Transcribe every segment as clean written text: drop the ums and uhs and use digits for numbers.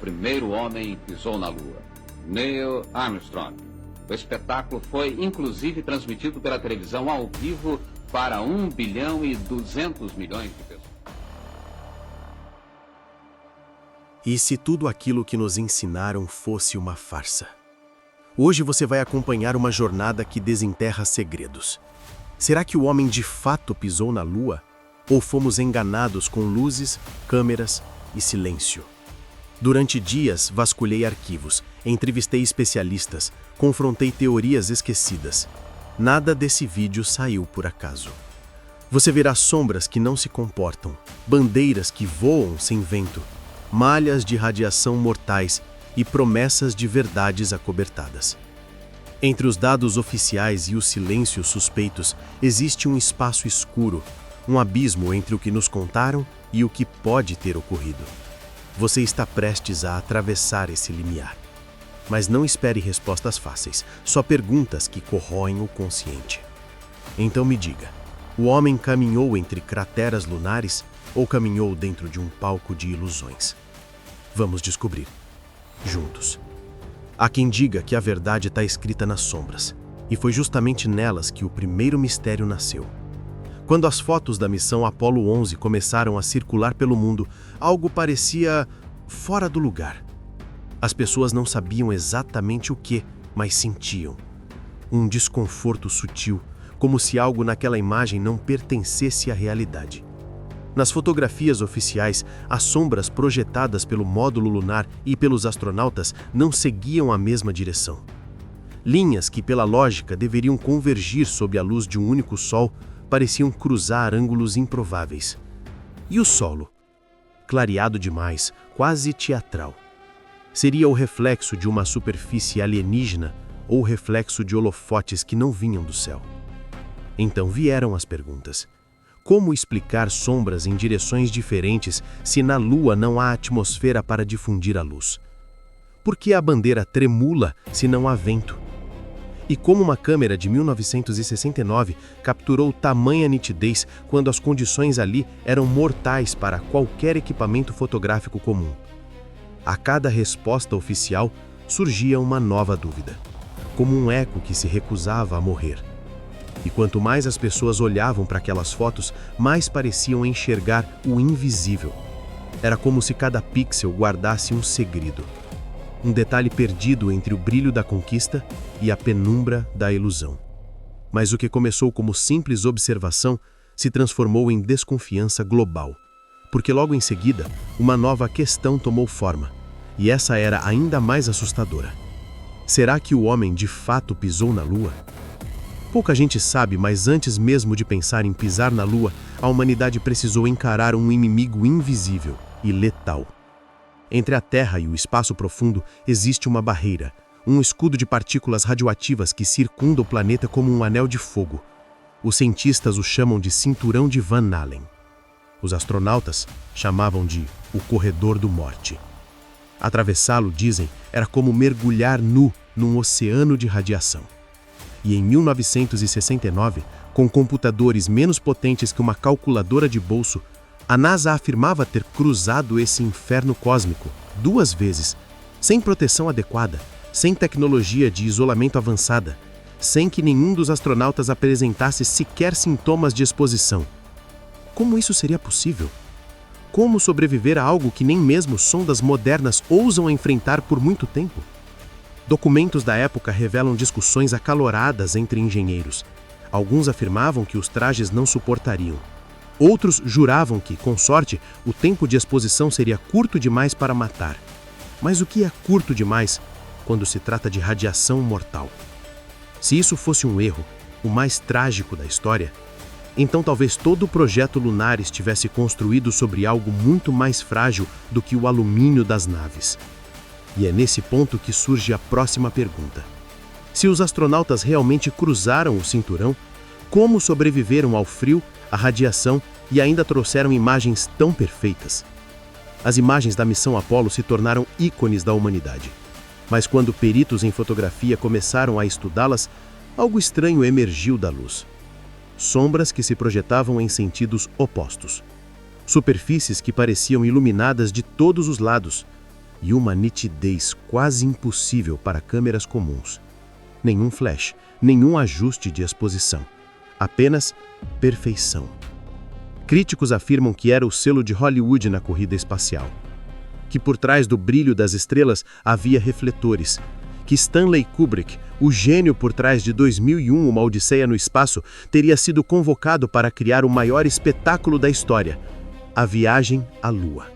primeiro homem pisou na Lua, Neil Armstrong. O espetáculo foi, inclusive, transmitido pela televisão ao vivo para 1 bilhão e 200 milhões de pessoas. E se tudo aquilo que nos ensinaram fosse uma farsa? Hoje você vai acompanhar uma jornada que desenterra segredos. Será que o homem de fato pisou na Lua? Ou fomos enganados com luzes, câmeras e silêncio? Durante dias, vasculhei arquivos, entrevistei especialistas, confrontei teorias esquecidas. Nada desse vídeo saiu por acaso. Você verá sombras que não se comportam, bandeiras que voam sem vento, malhas de radiação mortais e promessas de verdades acobertadas. Entre os dados oficiais e os silêncios suspeitos, existe um espaço escuro, um abismo entre o que nos contaram e o que pode ter ocorrido. Você está prestes a atravessar esse limiar. Mas não espere respostas fáceis, só perguntas que corroem o consciente. Então me diga, o homem caminhou entre crateras lunares ou caminhou dentro de um palco de ilusões? Vamos descobrir, juntos. Há quem diga que a verdade está escrita nas sombras, e foi justamente nelas que o primeiro mistério nasceu. Quando as fotos da missão Apollo 11 começaram a circular pelo mundo, algo parecia fora do lugar. As pessoas não sabiam exatamente o que, mas sentiam. Um desconforto sutil, como se algo naquela imagem não pertencesse à realidade. Nas fotografias oficiais, as sombras projetadas pelo módulo lunar e pelos astronautas não seguiam a mesma direção. Linhas que, pela lógica, deveriam convergir sob a luz de um único sol, pareciam cruzar ângulos improváveis. E o solo? Clareado demais, quase teatral. Seria o reflexo de uma superfície alienígena ou o reflexo de holofotes que não vinham do céu? Então vieram as perguntas. Como explicar sombras em direções diferentes se na Lua não há atmosfera para difundir a luz? Por que a bandeira tremula se não há vento? E como uma câmera de 1969 capturou tamanha nitidez quando as condições ali eram mortais para qualquer equipamento fotográfico comum? A cada resposta oficial surgia uma nova dúvida, como um eco que se recusava a morrer. E quanto mais as pessoas olhavam para aquelas fotos, mais pareciam enxergar o invisível. Era como se cada pixel guardasse um segredo. Um detalhe perdido entre o brilho da conquista e a penumbra da ilusão. Mas o que começou como simples observação se transformou em desconfiança global. Porque logo em seguida, uma nova questão tomou forma. E essa era ainda mais assustadora. Será que o homem de fato pisou na Lua? Pouca gente sabe, mas antes mesmo de pensar em pisar na Lua, a humanidade precisou encarar um inimigo invisível e letal. Entre a Terra e o espaço profundo existe uma barreira, um escudo de partículas radioativas que circunda o planeta como um anel de fogo. Os cientistas o chamam de Cinturão de Van Allen. Os astronautas chamavam de o Corredor do Morte. Atravessá-lo, dizem, era como mergulhar nu num oceano de radiação. E em 1969, com computadores menos potentes que uma calculadora de bolso, a NASA afirmava ter cruzado esse inferno cósmico 2 vezes, sem proteção adequada, sem tecnologia de isolamento avançada, sem que nenhum dos astronautas apresentasse sequer sintomas de exposição. Como isso seria possível? Como sobreviver a algo que nem mesmo sondas modernas ousam enfrentar por muito tempo? Documentos da época revelam discussões acaloradas entre engenheiros. Alguns afirmavam que os trajes não suportariam. Outros juravam que, com sorte, o tempo de exposição seria curto demais para matar. Mas o que é curto demais quando se trata de radiação mortal? Se isso fosse um erro, o mais trágico da história, então talvez todo o projeto lunar estivesse construído sobre algo muito mais frágil do que o alumínio das naves. E é nesse ponto que surge a próxima pergunta. Se os astronautas realmente cruzaram o cinturão, como sobreviveram ao frio, à radiação e ainda trouxeram imagens tão perfeitas? As imagens da missão Apollo se tornaram ícones da humanidade. Mas quando peritos em fotografia começaram a estudá-las, algo estranho emergiu da luz. Sombras que se projetavam em sentidos opostos. Superfícies que pareciam iluminadas de todos os lados. e uma nitidez quase impossível para câmeras comuns. Nenhum flash, nenhum ajuste de exposição. Apenas perfeição. Críticos afirmam que era o selo de Hollywood na corrida espacial. Que por trás do brilho das estrelas havia refletores. Que Stanley Kubrick, o gênio por trás de 2001, Uma Odisseia no Espaço, teria sido convocado para criar o maior espetáculo da história, a viagem à Lua.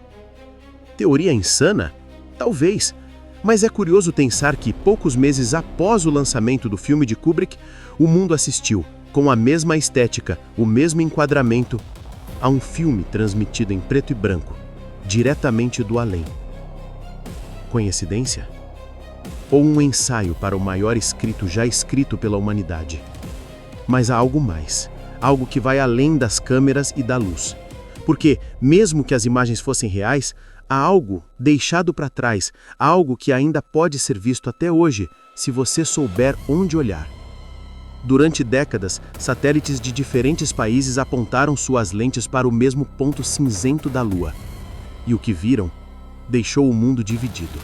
Teoria insana? Talvez. Mas é curioso pensar que, poucos meses após o lançamento do filme de Kubrick, o mundo assistiu, com a mesma estética, o mesmo enquadramento, a um filme transmitido em preto e branco, diretamente do além. Coincidência? Ou um ensaio para o maior escrito já escrito pela humanidade? Mas há algo mais, algo que vai além das câmeras e da luz. Porque, mesmo que as imagens fossem reais, há algo deixado para trás, algo que ainda pode ser visto até hoje, se você souber onde olhar. Durante décadas, satélites de diferentes países apontaram suas lentes para o mesmo ponto cinzento da Lua. E o que viram deixou o mundo dividido.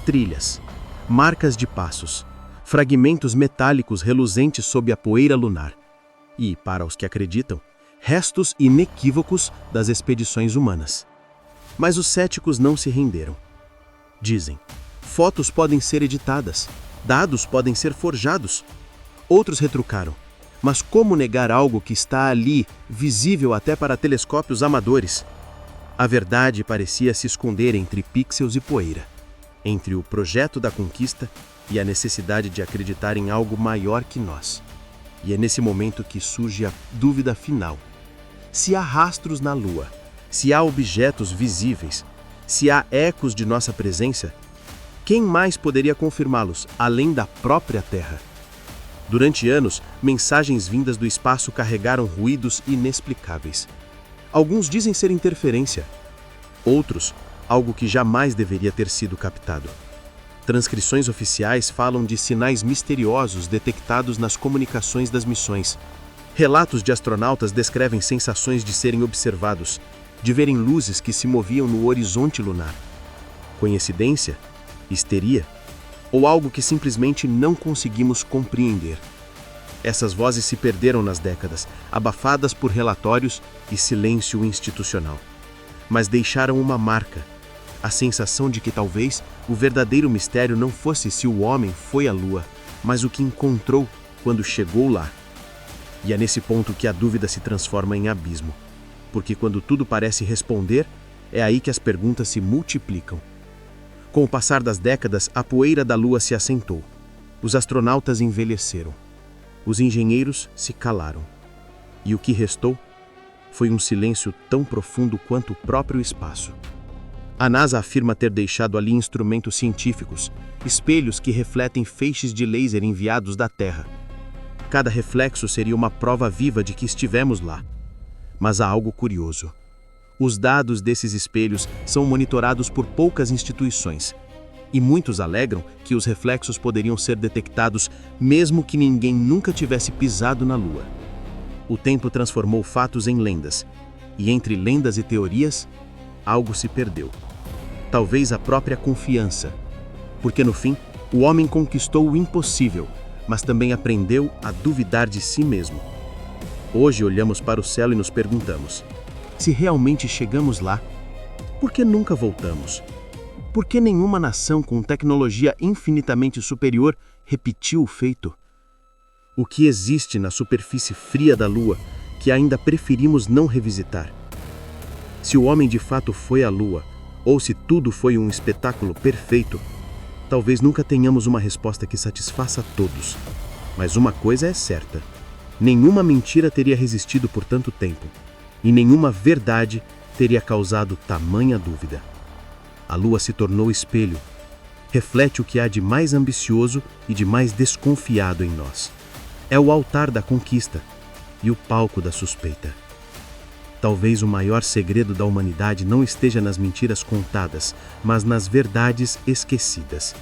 Trilhas, marcas de passos, fragmentos metálicos reluzentes sob a poeira lunar. E, para os que acreditam, restos inequívocos das expedições humanas. Mas os céticos não se renderam. Dizem, fotos podem ser editadas, dados podem ser forjados. Outros retrucaram, mas como negar algo que está ali, visível até para telescópios amadores? A verdade parecia se esconder entre pixels e poeira, entre o projeto da conquista e a necessidade de acreditar em algo maior que nós. E é nesse momento que surge a dúvida final. Se há rastros na Lua, se há objetos visíveis, se há ecos de nossa presença, quem mais poderia confirmá-los, além da própria Terra? Durante anos, mensagens vindas do espaço carregaram ruídos inexplicáveis. Alguns dizem ser interferência. Outros, algo que jamais deveria ter sido captado. Transcrições oficiais falam de sinais misteriosos detectados nas comunicações das missões. Relatos de astronautas descrevem sensações de serem observados, de verem luzes que se moviam no horizonte lunar. Coincidência? Histeria? Ou algo que simplesmente não conseguimos compreender? Essas vozes se perderam nas décadas, abafadas por relatórios e silêncio institucional. Mas deixaram uma marca, a sensação de que talvez o verdadeiro mistério não fosse se o homem foi à Lua, mas o que encontrou quando chegou lá. E é nesse ponto que a dúvida se transforma em abismo. Porque quando tudo parece responder, é aí que as perguntas se multiplicam. Com o passar das décadas, a poeira da Lua se assentou. Os astronautas envelheceram. Os engenheiros se calaram. E o que restou foi um silêncio tão profundo quanto o próprio espaço. A NASA afirma ter deixado ali instrumentos científicos, espelhos que refletem feixes de laser enviados da Terra. Cada reflexo seria uma prova viva de que estivemos lá. Mas há algo curioso. Os dados desses espelhos são monitorados por poucas instituições, e muitos alegam que os reflexos poderiam ser detectados mesmo que ninguém nunca tivesse pisado na Lua. O tempo transformou fatos em lendas, e entre lendas e teorias, algo se perdeu. Talvez a própria confiança, porque no fim, o homem conquistou o impossível, mas também aprendeu a duvidar de si mesmo. Hoje olhamos para o céu e nos perguntamos: se realmente chegamos lá, por que nunca voltamos? Por que nenhuma nação com tecnologia infinitamente superior repetiu o feito? O que existe na superfície fria da Lua que ainda preferimos não revisitar? Se o homem de fato foi à Lua, ou se tudo foi um espetáculo perfeito, talvez nunca tenhamos uma resposta que satisfaça a todos. Mas uma coisa é certa: nenhuma mentira teria resistido por tanto tempo. E nenhuma verdade teria causado tamanha dúvida. A Lua se tornou espelho, reflete o que há de mais ambicioso e de mais desconfiado em nós. É o altar da conquista e o palco da suspeita. Talvez o maior segredo da humanidade não esteja nas mentiras contadas, mas nas verdades esquecidas.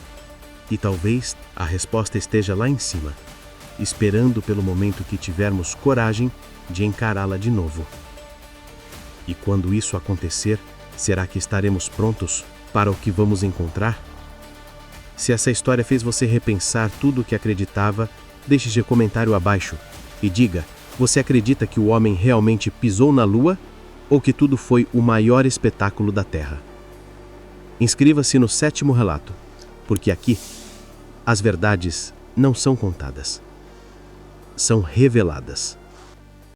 E talvez a resposta esteja lá em cima, esperando pelo momento que tivermos coragem de encará-la de novo. E quando isso acontecer, será que estaremos prontos para o que vamos encontrar? Se essa história fez você repensar tudo o que acreditava, deixe seu comentário abaixo e diga: você acredita que o homem realmente pisou na Lua ou que tudo foi o maior espetáculo da Terra? Inscreva-se no 7º relato, porque aqui as verdades não são contadas, são reveladas.